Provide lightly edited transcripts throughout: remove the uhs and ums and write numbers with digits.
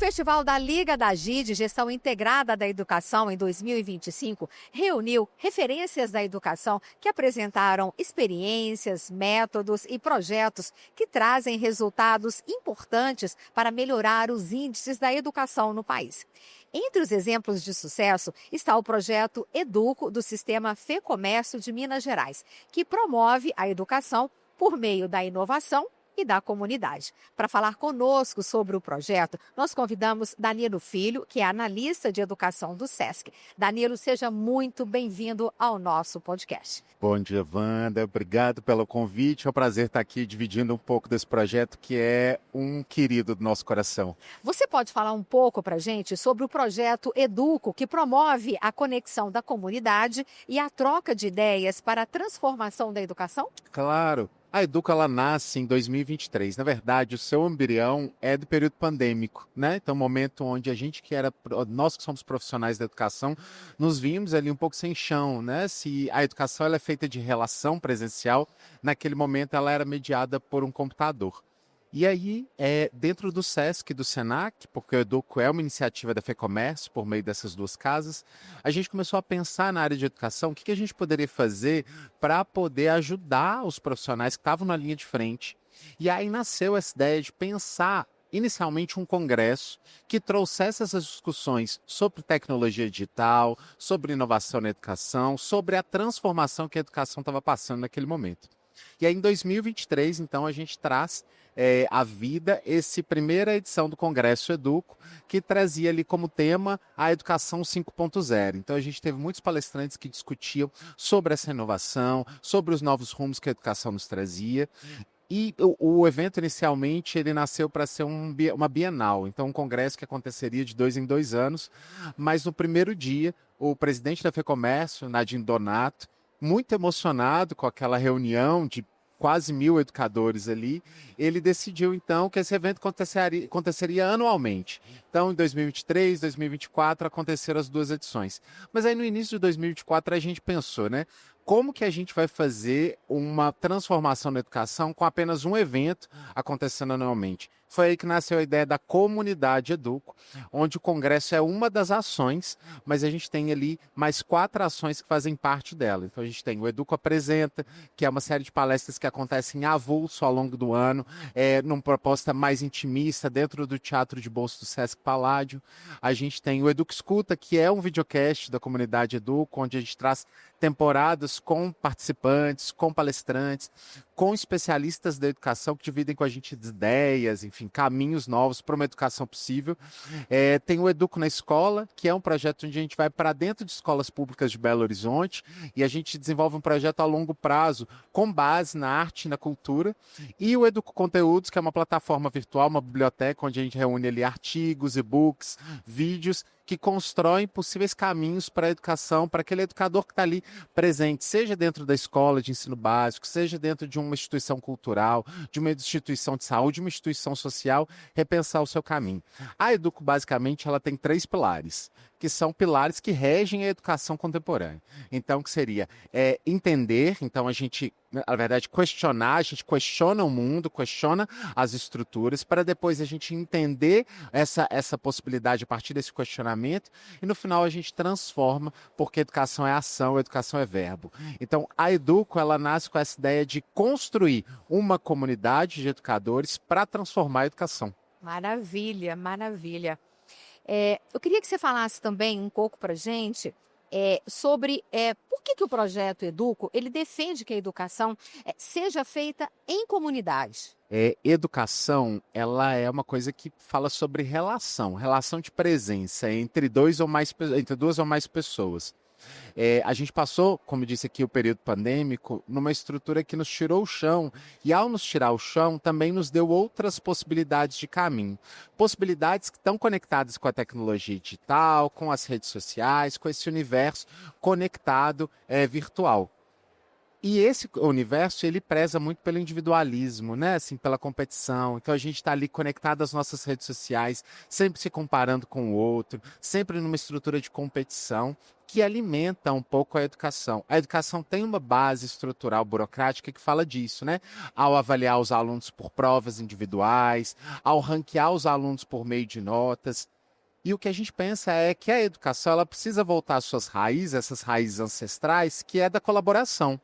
Festival da Liga da GID, Gestão Integrada da Educação em 2025, reuniu referências da educação que apresentaram experiências, métodos e projetos que trazem resultados importantes para melhorar os índices da educação no país. Entre os exemplos de sucesso está o projeto Educo do Sistema FEComércio de Minas Gerais, que promove a educação por meio da inovação e da comunidade. Para falar conosco sobre o projeto, nós convidamos Danilo Filho, que é analista de educação do SESC. Danilo, seja muito bem-vindo ao nosso podcast. Bom dia, Wanda. Obrigado pelo convite. É um prazer estar aqui dividindo um pouco desse projeto que é um querido do nosso coração. Você pode falar um pouco para a gente sobre o projeto Educo, que promove a conexão da comunidade e a troca de ideias para a transformação da educação? Claro. A Educo, ela nasce em 2023. Na verdade, o seu embrião é do período pandêmico, né? Então, momento onde nós que somos profissionais da educação, nos vimos ali um pouco sem chão, né? Se a educação ela é feita de relação presencial, naquele momento ela era mediada por um computador. E aí, dentro do SESC e do SENAC, porque o Educo é uma iniciativa da FEComércio, por meio dessas duas casas, a gente começou a pensar na área de educação, o que a gente poderia fazer para poder ajudar os profissionais que estavam na linha de frente. E aí nasceu essa ideia de pensar inicialmente um congresso que trouxesse essas discussões sobre tecnologia digital, sobre inovação na educação, sobre a transformação que a educação estava passando naquele momento. E aí, em 2023, então, a gente traz à vida essa primeira edição do Congresso Educo, que trazia ali como tema a Educação 5.0. Então, a gente teve muitos palestrantes que discutiam sobre essa inovação, sobre os novos rumos que a educação nos trazia. E o evento, inicialmente, ele nasceu para ser uma bienal, então um congresso que aconteceria de 2 em 2 anos, mas no primeiro dia, o presidente da FEComércio, Nadim Donato, muito emocionado com aquela reunião de quase 1.000 educadores ali, ele decidiu então que esse evento aconteceria anualmente. Então, em 2023, 2024, aconteceram as duas edições. Mas aí no início de 2024 a gente pensou, né? Como que a gente vai fazer uma transformação na educação com apenas um evento acontecendo anualmente? Foi aí que nasceu a ideia da Comunidade Educo, onde o congresso é uma das ações, mas a gente tem ali mais 4 ações que fazem parte dela. Então a gente tem o Educo Apresenta, que é uma série de palestras que acontecem avulso ao longo do ano, numa proposta mais intimista, dentro do Teatro de Bolso do Sesc Paládio. A gente tem o Educo Escuta, que é um videocast da Comunidade Educo, onde a gente traz temporadas com participantes, com palestrantes, com especialistas da educação que dividem com a gente ideias, enfim, caminhos novos para uma educação possível. Tem o Educo na Escola, que é um projeto onde a gente vai para dentro de escolas públicas de Belo Horizonte e a gente desenvolve um projeto a longo prazo com base na arte e na cultura. E o Educo Conteúdos, que é uma plataforma virtual, uma biblioteca onde a gente reúne ali artigos, e-books, vídeos que constroem possíveis caminhos para a educação, para aquele educador que está ali presente, seja dentro da escola de ensino básico, seja dentro de uma instituição cultural, de uma instituição de saúde, uma instituição social, repensar o seu caminho. A Educo, basicamente, ela tem 3 pilares, que são pilares que regem a educação contemporânea. Então, que seria entender, então a gente, na verdade, questionar, a gente questiona o mundo, questiona as estruturas, para depois a gente entender essa possibilidade a partir desse questionamento, e no final a gente transforma, porque educação é ação, educação é verbo. Então, a Educo, ela nasce com essa ideia de construir uma comunidade de educadores para transformar a educação. Maravilha, maravilha. Eu queria que você falasse também um pouco para a gente sobre por que o projeto Educo ele defende que a educação seja feita em comunidade. Educação, ela é uma coisa que fala sobre relação de presença entre duas ou mais pessoas. A gente passou, como eu disse aqui, o período pandêmico, numa estrutura que nos tirou o chão, e ao nos tirar o chão, também nos deu outras possibilidades de caminho. Possibilidades que estão conectadas com a tecnologia digital, com as redes sociais, com esse universo conectado virtual. E esse universo, ele preza muito pelo individualismo, né? Assim, pela competição. Então a gente está ali conectado às nossas redes sociais, sempre se comparando com o outro, sempre numa estrutura de competição que alimenta um pouco a educação. A educação tem uma base estrutural burocrática que fala disso, né? Ao avaliar os alunos por provas individuais, ao ranquear os alunos por meio de notas. E o que a gente pensa é que a educação ela precisa voltar às suas raízes, essas raízes ancestrais, que é da colaboração.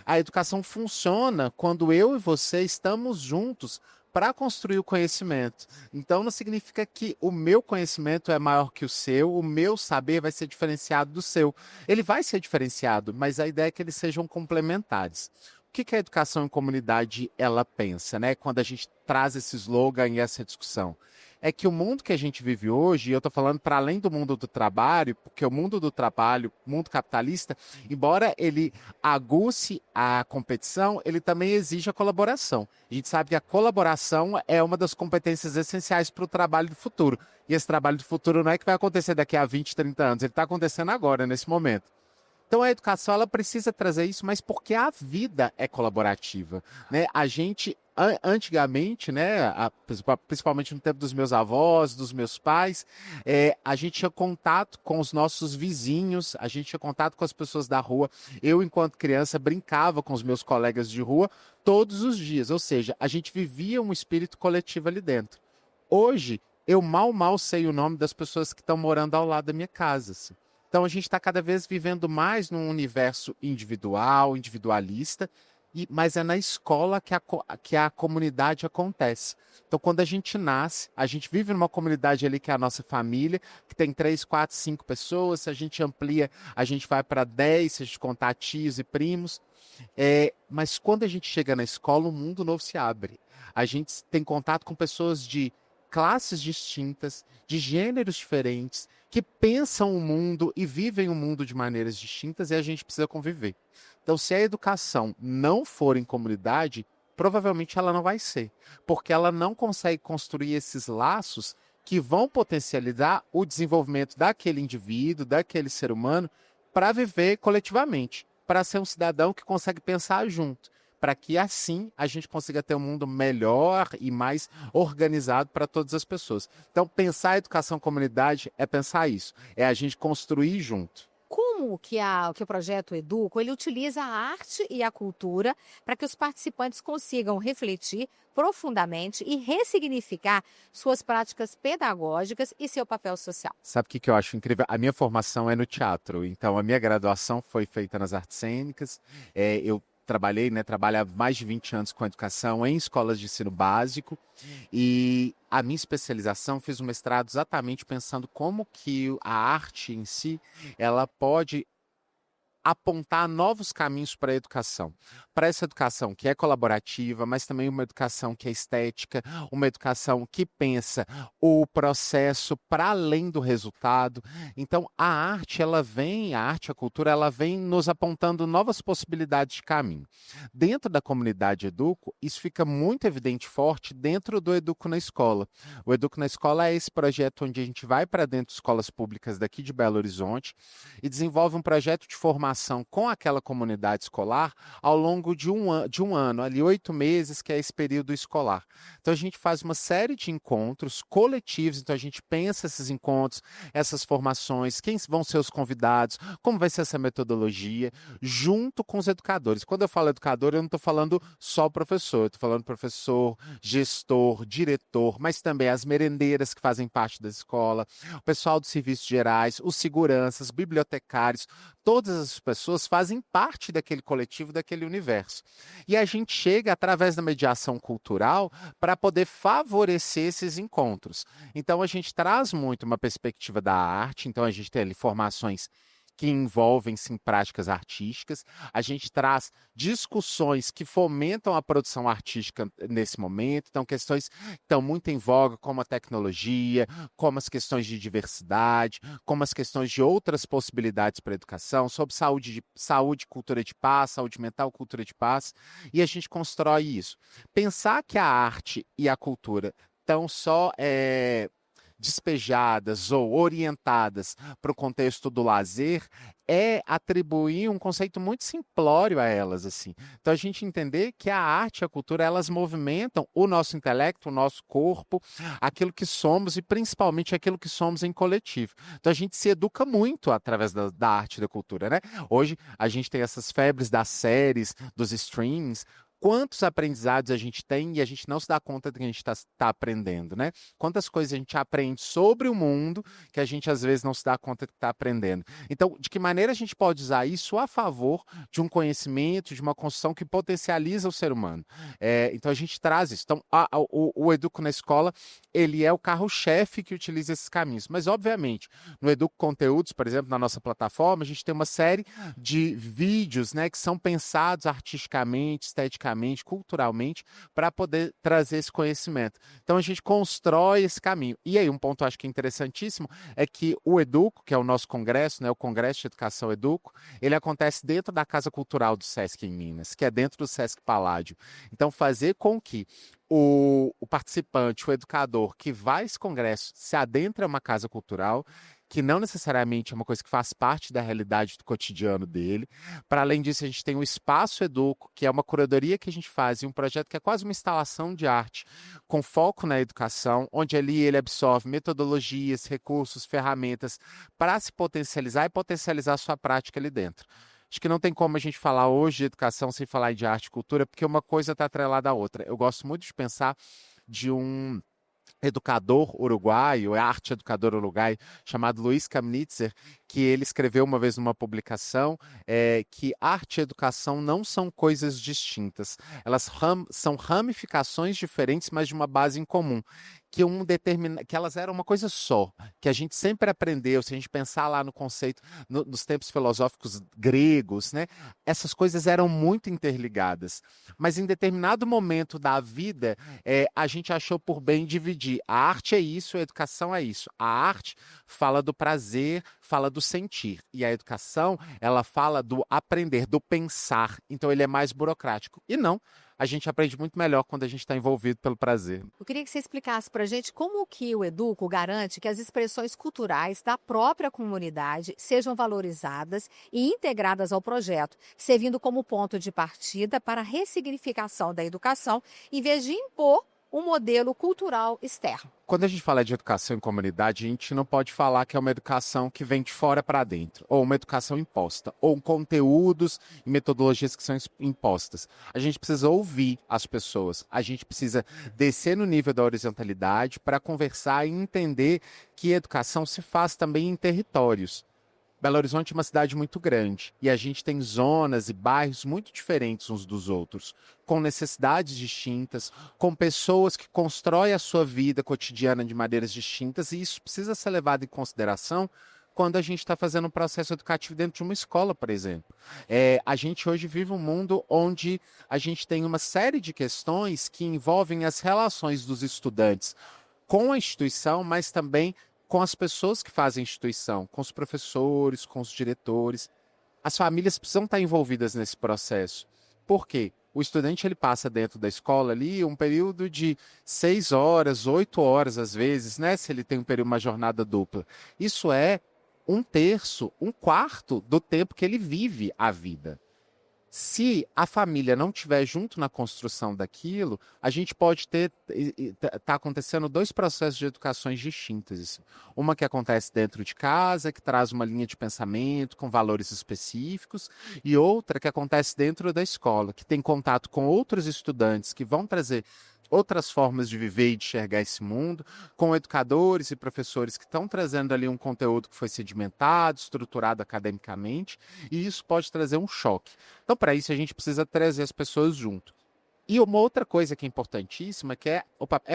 A educação funciona quando eu e você estamos juntos para construir o conhecimento. Então não significa que o meu conhecimento é maior que o meu saber vai ser diferenciado do seu. Ele vai ser diferenciado, mas a ideia é que eles sejam complementares. O que que a educação em comunidade ela pensa, né? Quando a gente traz esse slogan e essa discussão? É que o mundo que a gente vive hoje, e eu estou falando para além do mundo do trabalho, porque o mundo do trabalho, o mundo capitalista, embora ele aguce a competição, ele também exige a colaboração. A gente sabe que a colaboração é uma das competências essenciais para o trabalho do futuro. E esse trabalho do futuro não é que vai acontecer daqui a 20, 30 anos, ele está acontecendo agora, nesse momento. Então a educação ela precisa trazer isso, mas porque a vida é colaborativa, né? A gente antigamente, né, principalmente no tempo dos meus avós, dos meus pais, a gente tinha contato com os nossos vizinhos, a gente tinha contato com as pessoas da rua. Eu, enquanto criança, brincava com os meus colegas de rua todos os dias, ou seja, a gente vivia um espírito coletivo ali dentro. Hoje, eu mal sei o nome das pessoas que estão morando ao lado da minha casa, assim. Então a gente está cada vez vivendo mais num universo individual, individualista, mas é na escola que a comunidade acontece. Então quando a gente nasce, a gente vive numa comunidade ali que é a nossa família, que tem 3, 4, 5 pessoas, se a gente amplia, a gente vai para 10, se a gente contar tios e primos. Mas quando a gente chega na escola, um mundo novo se abre. A gente tem contato com pessoas de classes distintas, de gêneros diferentes, que pensam o mundo e vivem o mundo de maneiras distintas e a gente precisa conviver. Então, se a educação não for em comunidade, provavelmente ela não vai ser, porque ela não consegue construir esses laços que vão potencializar o desenvolvimento daquele indivíduo, daquele ser humano, para viver coletivamente, para ser um cidadão que consegue pensar junto, para que assim a gente consiga ter um mundo melhor e mais organizado para todas as pessoas. Então, pensar a educação comunidade é pensar isso, é a gente construir junto. Como que o projeto Educo, ele utiliza a arte e a cultura para que os participantes consigam refletir profundamente e ressignificar suas práticas pedagógicas e seu papel social? Sabe o que eu acho incrível? A minha formação é no teatro, então a minha graduação foi feita nas artes cênicas. Eu trabalhei, né, trabalho há mais de 20 anos com educação em escolas de ensino básico e a minha especialização fiz um mestrado exatamente pensando como que a arte em si, ela pode apontar novos caminhos para a educação. Para essa educação que é colaborativa, mas também uma educação que é estética, uma educação que pensa o processo para além do resultado. Então, a arte, a arte, a cultura, ela vem nos apontando novas possibilidades de caminho. Dentro da comunidade Educo, isso fica muito evidente e forte dentro do Educo na Escola. O Educo na Escola é esse projeto onde a gente vai para dentro de escolas públicas daqui de Belo Horizonte e desenvolve um projeto de formação com aquela comunidade escolar ao longo de um ano, ali 8 meses, que é esse período escolar. Então a gente faz uma série de encontros coletivos, então a gente pensa esses encontros, essas formações, quem vão ser os convidados, como vai ser essa metodologia, junto com os educadores. Quando eu falo educador, eu não estou falando só professor, eu estou falando professor, gestor, diretor, mas também as merendeiras que fazem parte da escola, o pessoal dos serviços gerais, os seguranças, bibliotecários, todas as pessoas fazem parte daquele coletivo, daquele universo. E a gente chega, através da mediação cultural, para poder favorecer esses encontros. Então, a gente traz muito uma perspectiva da arte, então a gente tem ali formações que envolvem sim práticas artísticas. A gente traz discussões que fomentam a produção artística nesse momento, então questões que estão muito em voga, como a tecnologia, como as questões de diversidade, como as questões de outras possibilidades para a educação, sobre saúde, cultura de paz, saúde mental, cultura de paz, e a gente constrói isso. Pensar que a arte e a cultura estão só despejadas ou orientadas para o contexto do lazer é atribuir um conceito muito simplório a elas, assim. Então a gente entender que a arte e a cultura, elas movimentam o nosso intelecto, o nosso corpo, aquilo que somos e principalmente aquilo que somos em coletivo. Então a gente se educa muito através da arte e da cultura, né? Hoje a gente tem essas febres das séries, dos streams. Quantos aprendizados a gente tem e a gente não se dá conta de que a gente está aprendendo, né? Quantas coisas a gente aprende sobre o mundo que a gente às vezes não se dá conta que está aprendendo. Então, de que maneira a gente pode usar isso a favor de um conhecimento, de uma construção que potencializa o ser humano? Então, a gente traz isso. Então, o Educo na Escola, ele é o carro-chefe que utiliza esses caminhos. Mas, obviamente, no Educo Conteúdos, por exemplo, na nossa plataforma, a gente tem uma série de vídeos, né, que são pensados artisticamente, esteticamente, culturalmente, para poder trazer esse conhecimento. Então a gente constrói esse caminho. E aí, um ponto acho que interessantíssimo é que o Educo, que é o nosso congresso, né, o Congresso de Educação Educo, ele acontece dentro da Casa Cultural do Sesc em Minas, que é dentro do Sesc Paládio. Então, fazer com que o participante, o educador que vai a esse congresso se adentra a uma casa cultural, que não necessariamente é uma coisa que faz parte da realidade do cotidiano dele. Para além disso, a gente tem o Espaço Educo, que é uma curadoria que a gente faz e um projeto que é quase uma instalação de arte com foco na educação, onde ali ele absorve metodologias, recursos, ferramentas para se potencializar e potencializar a sua prática ali dentro. Acho que não tem como a gente falar hoje de educação sem falar de arte e cultura, porque uma coisa está atrelada à outra. Eu gosto muito de pensar de um educador uruguaio, arte educador uruguaio, chamado Luiz Kamnitzer, que ele escreveu uma vez numa publicação que arte e educação não são coisas distintas, elas são ramificações diferentes, mas de uma base em comum. Que elas eram uma coisa só, que a gente sempre aprendeu, se a gente pensar lá no conceito, nos tempos filosóficos gregos, né? Essas coisas eram muito interligadas. Mas em determinado momento da vida, a gente achou por bem dividir. A arte é isso, a educação é isso. A arte fala do prazer, fala do sentir. E a educação, ela fala do aprender, do pensar. Então ele é mais burocrático. E não, a gente aprende muito melhor quando a gente está envolvido pelo prazer. Eu queria que você explicasse para a gente como que o Educo garante que as expressões culturais da própria comunidade sejam valorizadas e integradas ao projeto, servindo como ponto de partida para a ressignificação da educação, em vez de impor um modelo cultural externo. Quando a gente fala de educação em comunidade, a gente não pode falar que é uma educação que vem de fora para dentro, ou uma educação imposta, ou conteúdos e metodologias que são impostas. A gente precisa ouvir as pessoas, a gente precisa descer no nível da horizontalidade para conversar e entender que educação se faz também em territórios. Belo Horizonte é uma cidade muito grande e a gente tem zonas e bairros muito diferentes uns dos outros, com necessidades distintas, com pessoas que constroem a sua vida cotidiana de maneiras distintas, e isso precisa ser levado em consideração quando a gente está fazendo um processo educativo dentro de uma escola, por exemplo. A gente hoje vive um mundo onde a gente tem uma série de questões que envolvem as relações dos estudantes com a instituição, mas também com as pessoas que fazem a instituição, com os professores, com os diretores. As famílias precisam estar envolvidas nesse processo. Por quê? O estudante ele passa dentro da escola ali um período de 6 horas, 8 horas às vezes, né? Se ele tem uma jornada dupla. Isso é 1/3, 1/4 do tempo que ele vive a vida. Se a família não estiver junto na construção daquilo, a gente pode tá acontecendo 2 processos de educações distintas. Assim. Uma que acontece dentro de casa, que traz uma linha de pensamento com valores específicos, e outra que acontece dentro da escola, que tem contato com outros estudantes que vão trazer outras formas de viver e de enxergar esse mundo, com educadores e professores que estão trazendo ali um conteúdo que foi sedimentado, estruturado academicamente, e isso pode trazer um choque. Então, para isso, a gente precisa trazer as pessoas junto. E uma outra coisa que é importantíssima, que é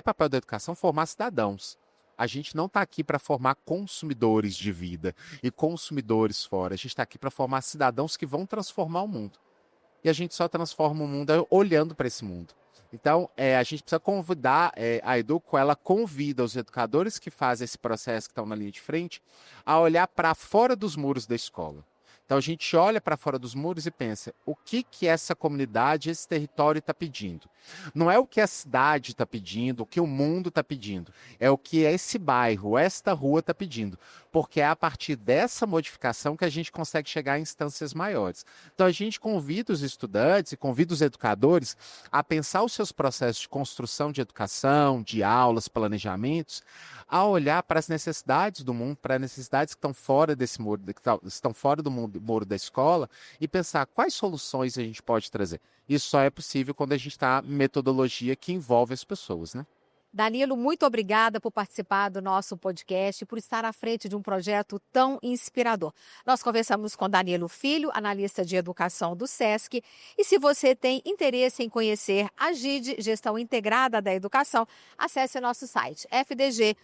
papel da educação formar cidadãos. A gente não está aqui para formar consumidores de vida e consumidores fora. A gente está aqui para formar cidadãos que vão transformar o mundo. E a gente só transforma o mundo olhando para esse mundo. Então, a gente precisa convidar, a Educo, ela convida os educadores que fazem esse processo, que estão na linha de frente, a olhar para fora dos muros da escola. Então, a gente olha para fora dos muros e pensa, o que essa comunidade, esse território está pedindo? Não é o que a cidade está pedindo, o que o mundo está pedindo. É o que esse bairro, esta rua está pedindo. Porque é a partir dessa modificação que a gente consegue chegar a instâncias maiores. Então, a gente convida os estudantes e convida os educadores a pensar os seus processos de construção de educação, de aulas, planejamentos, a olhar para as necessidades do mundo, para as necessidades que estão fora desse muro, que estão fora do muro da escola, e pensar quais soluções a gente pode trazer. Isso só é possível quando a gente está metodologia que envolve as pessoas, né? Danilo, muito obrigada por participar do nosso podcast e por estar à frente de um projeto tão inspirador. Nós conversamos com Danilo Filho, analista de educação do SESC. E se você tem interesse em conhecer a GID, Gestão Integrada da Educação, acesse nosso site fdg.org.br.